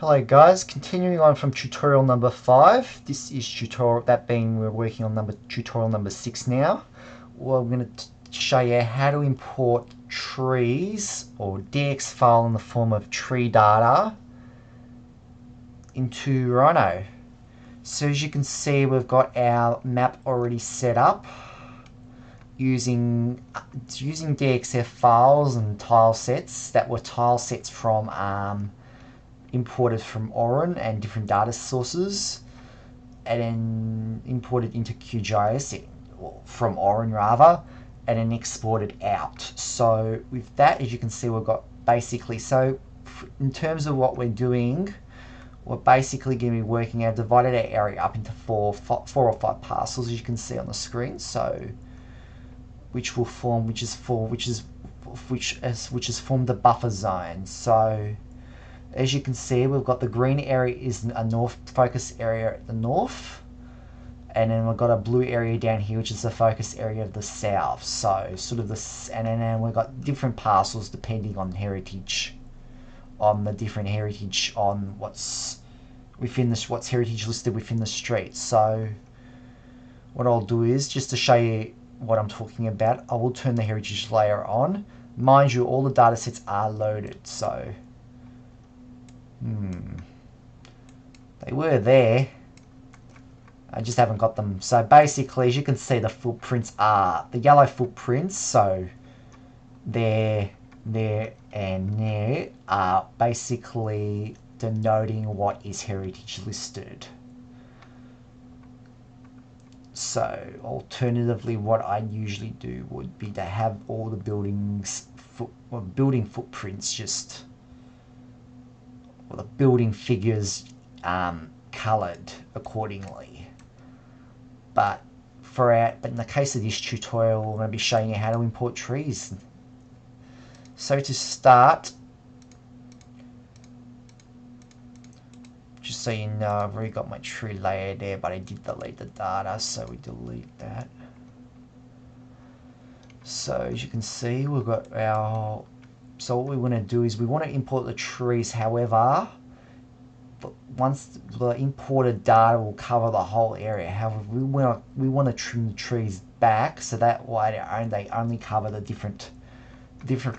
Hello guys, continuing on from tutorial number 5. This is tutorial, that being we're working on tutorial number 6 now. Well, I'm going to show you how to import trees or DX file in the form of tree data into Rhino. So as you can see, we've got our map already set up using DXF files and tile sets that were tile sets from imported from Orin and different data sources, and then imported into QGIS from Orin rather, and then exported out. So with that, as you can see, we've got basically, so in terms of what we're doing, we're basically going to be working out, divided our area up into four or five parcels, as you can see on the screen. So which has formed the buffer zone. So as you can see, we've got the green area is a north focus area at the north, and then we've got a blue area down here, which is the focus area of the south. So sort of this, and then we've got different parcels depending on heritage, on the different heritage, on what's heritage listed within the street. So what I'll do is, just to show you what I'm talking about, I will turn the heritage layer on. Mind you, all the data sets are loaded, so they were there, I just haven't got them. So basically, as you can see, the footprints are the yellow footprints, so there, and there are basically denoting what is heritage listed. So alternatively, what I usually do would be to have all the building footprints just, or the building figures coloured accordingly. But in the case of this tutorial, we're going to be showing you how to import trees. So to start, just so you know, I've already got my tree layer there, but I did delete the data, so we delete that. So as you can see, we've got our, so what we want to do is we want to import the trees. However, once the imported data will cover the whole area, however, we want to trim the trees back so that way they only cover the different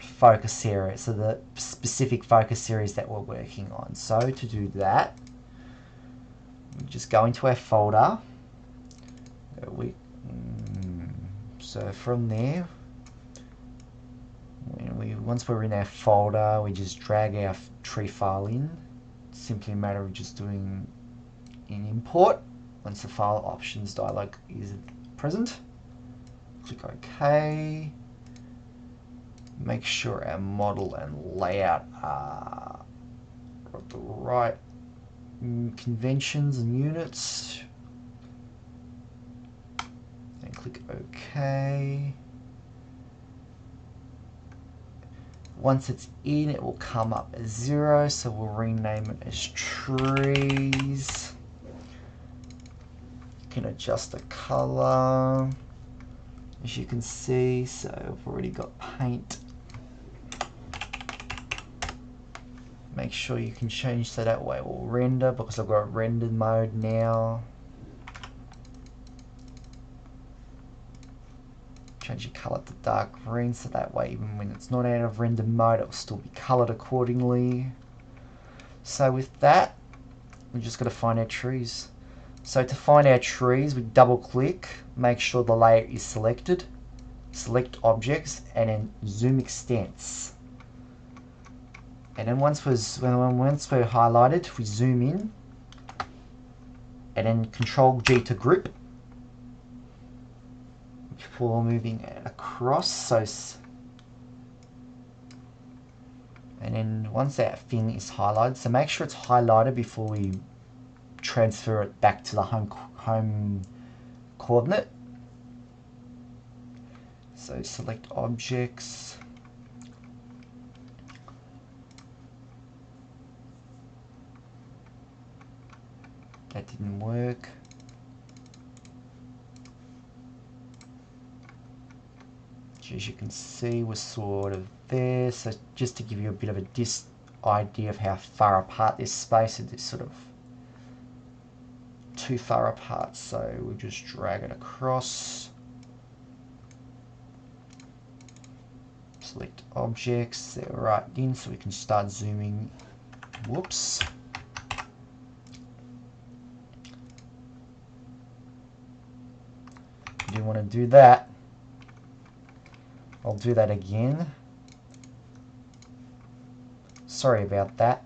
focus areas, so the specific focus areas that we're working on. So to do that, we just go into our folder. So from there, once we're in our folder, we just drag our tree file in. It's simply a matter of just doing an import. Once the file options dialog is present, click OK. Make sure our model and layout are at the right conventions and units, and click OK. Once it's in, it will come up as 0, so we'll rename it as trees. You can adjust the color, as you can see. So I've already got paint. Make sure you can change so that way it will render, because I've got rendered mode now. Change your color to dark green, so that way even when it's not out of render mode, it will still be colored accordingly. So with that, we just got to find our trees. So to find our trees, we double click, make sure the layer is selected, select objects, and then zoom extents. And then once we're highlighted, we zoom in, and then Control G to group before moving across. So, and then once that thing is highlighted, so make sure it's highlighted before we transfer it back to the home coordinate. So select objects. That didn't work. As you can see, we're sort of there. So just to give you a bit of a idea of how far apart this space is. It's sort of too far apart, so we'll just drag it across. Select objects, they're right in, so we can start zooming. Whoops. Didn't want to do that. I'll do that again. Sorry about that.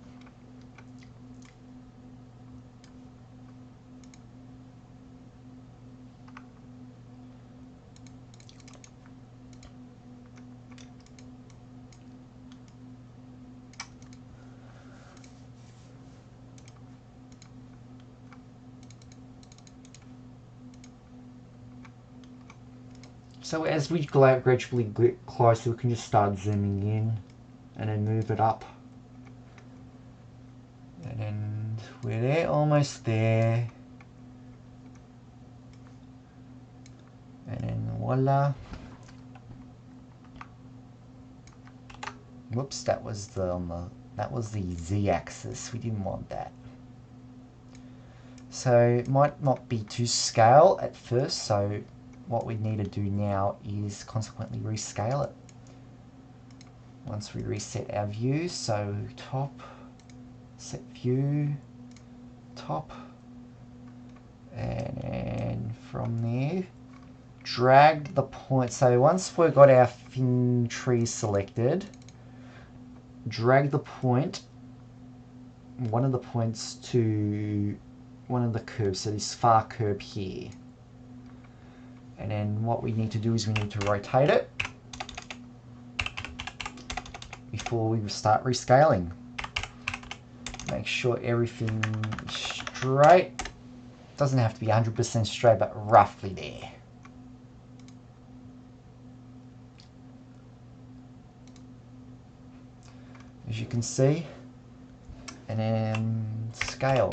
So as we gradually get closer, we can just start zooming in and then move it up. And then we're there, almost there. And then voila. Whoops, that was the Z-axis. We didn't want that. So it might not be to scale at first, so what we need to do now is consequently rescale it. Once we reset our view, so top, set view, top, and then from there, drag the point. So once we've got our thin tree selected, drag the point, one of the points to one of the curves, so this far curve here. And then what we need to do is we need to rotate it before we start rescaling. Make sure everything is straight. Doesn't have to be 100% straight, but roughly there. As you can see. And then scale.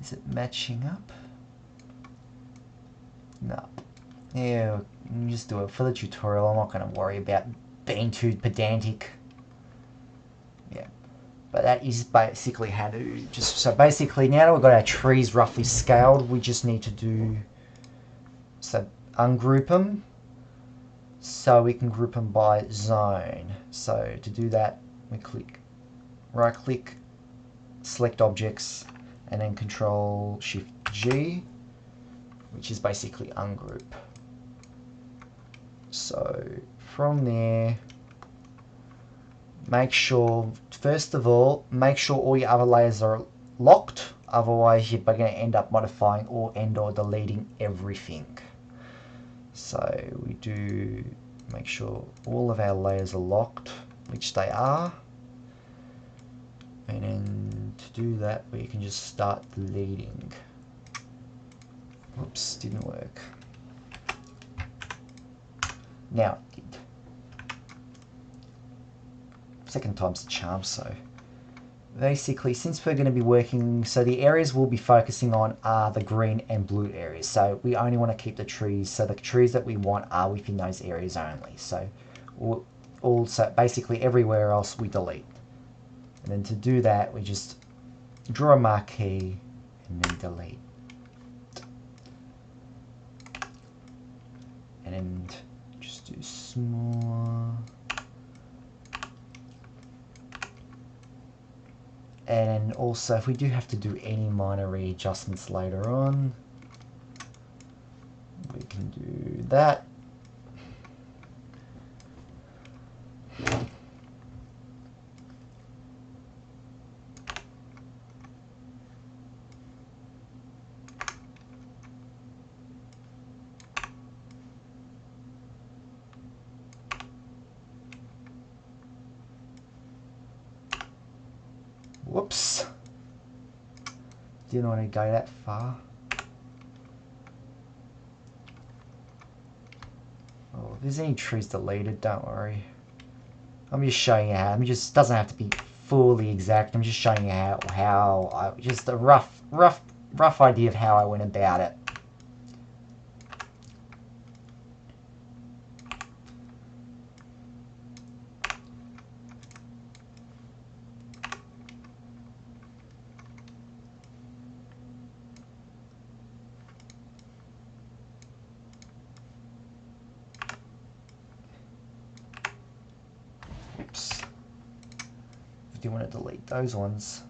Is it matching up? No. Yeah, just do it for the tutorial. I'm not going to worry about being too pedantic. Yeah. But that is basically how to just... So basically, now that we've got our trees roughly scaled, we just need to do... So, ungroup them. So we can group them by zone. So to do that, we click... Right-click, select objects, and then Control-Shift-G, which is basically ungroup. So from there, make sure, first of all, make sure all your other layers are locked, otherwise you're going to end up modifying or deleting everything. So we do make sure all of our layers are locked, which they are. And then to do that, we can just start deleting. Whoops, didn't work. Now it did. Second time's the charm, so basically, since we're going to be working, so the areas we'll be focusing on are the green and blue areas. So we only want to keep the trees, so the trees that we want are within those areas only. So also basically everywhere else we delete. And then to do that, we just draw a marquee and then delete. And then just do small. And also, if we do have to do any minor readjustments later on, we can do that. Whoops. Didn't want to go that far. Oh, if there's any trees deleted, don't worry. I'm just showing you how. Doesn't have to be fully exact. I'm just showing you just a rough idea of how I went about it. Oops. I do want to delete those ones.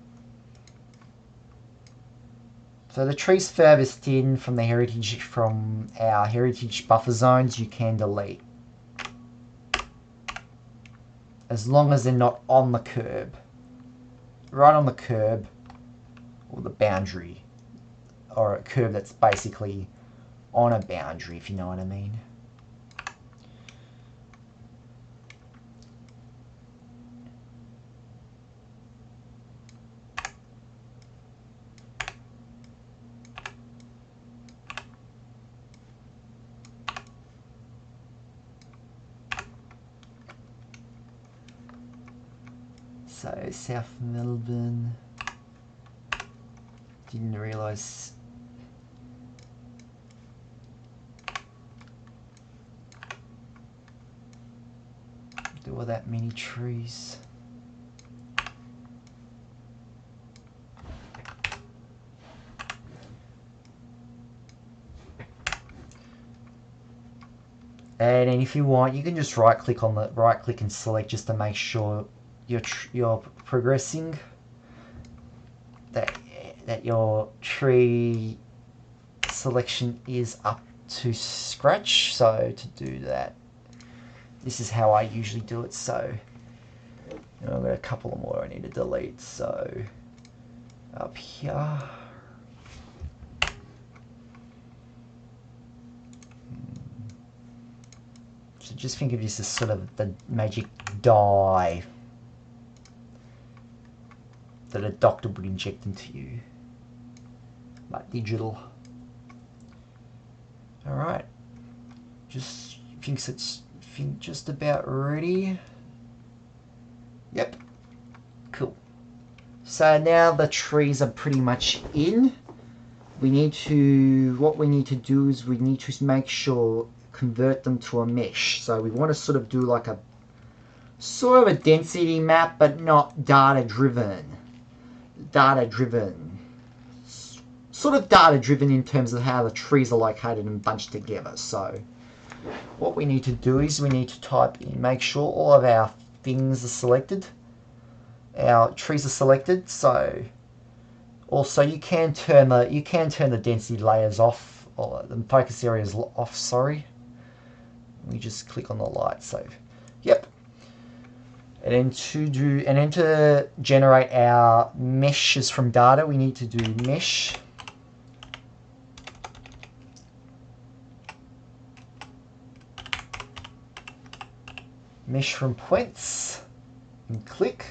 So the trees furthest in from our heritage buffer zones, you can delete. As long as they're not on the curb. Right on the curb or the boundary. Or a curb that's basically on a boundary, if you know what I mean. So South Melbourne, didn't realise. There were that many trees. And then if you want, you can just right click and select just to make sure you're progressing, that your tree selection is up to scratch. So to do that, this is how I usually do it. So I've got a couple more I need to delete. So up here, so just think of this as sort of the magic dye that a doctor would inject into you, like digital. All right, think just about ready. Yep, cool. So now the trees are pretty much in. What we need to do is we need to make sure, convert them to a mesh. So we want to sort of do like a sort of a density map, but not data driven. Sort of data driven in terms of how the trees are located and bunched together. So what we need to do is we need to type in, make sure all of our things are selected, our trees are selected. So also you can turn the density layers off, or the focus areas off, sorry. We just click on the light. So yep. And then to generate our meshes from data, we need to do mesh. Mesh from points, and click.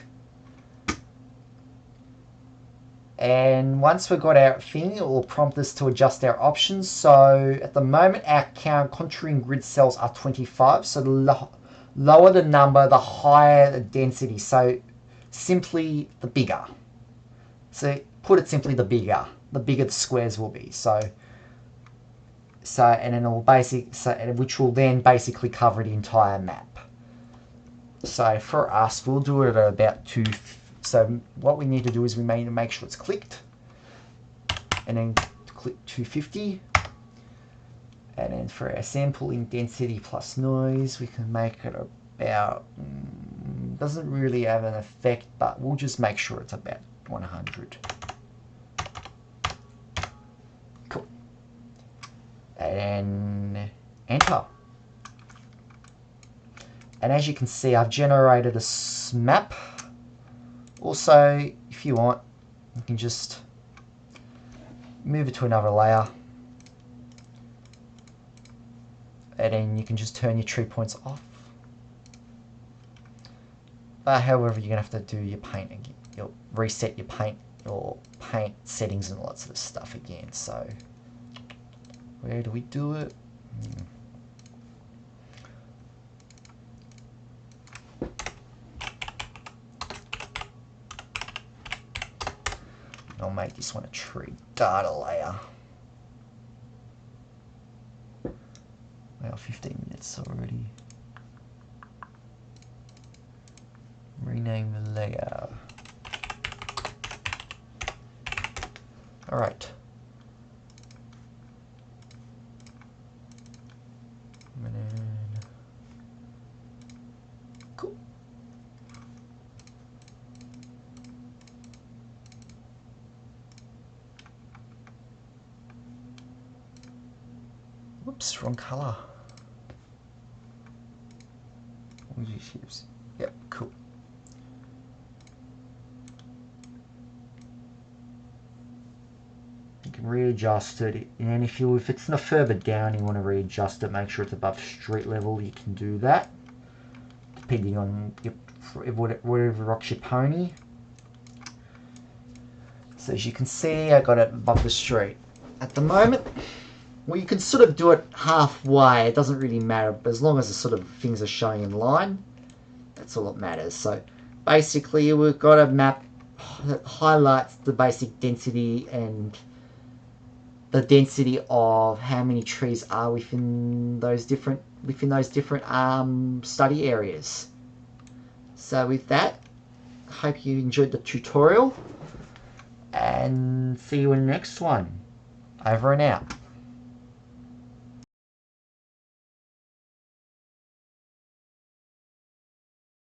And once we've got our thing, it will prompt us to adjust our options. So at the moment, our contouring grid cells are 25. So the lower the number, the higher the density. So simply the bigger. So put it simply, the bigger the squares will be. So and then it will which will then basically cover the entire map. So for us, we'll do it at about 2. So what we need to do is we need to make sure it's clicked, and then click 250. And then for our sampling density plus noise, we can make it about, doesn't really have an effect, but we'll just make sure it's about 100. Cool. And enter. And as you can see, I've generated a map. Also, if you want, you can just move it to another layer. And then you can just turn your tree points off. However, you're going to have to do your paint again. You'll reset your paint settings and all that sort of stuff again. So, where do we do it? I'll make this one a tree data layer. Wow, 15 minutes already. Rename the layer. Alright. Cool. Whoops, wrong color. Yep, cool. You can readjust it, and if it's not further down, you want to readjust it. Make sure it's above street level. You can do that, depending on whatever rocks your pony. So as you can see, I got it above the street. At the moment, well, you can sort of do it halfway. It doesn't really matter, but as long as the sort of things are showing in line, that's all that matters. So basically, we've got a map that highlights the basic density and the density of how many trees are within those different study areas. So with that, I hope you enjoyed the tutorial, and see you in the next one. Over and out.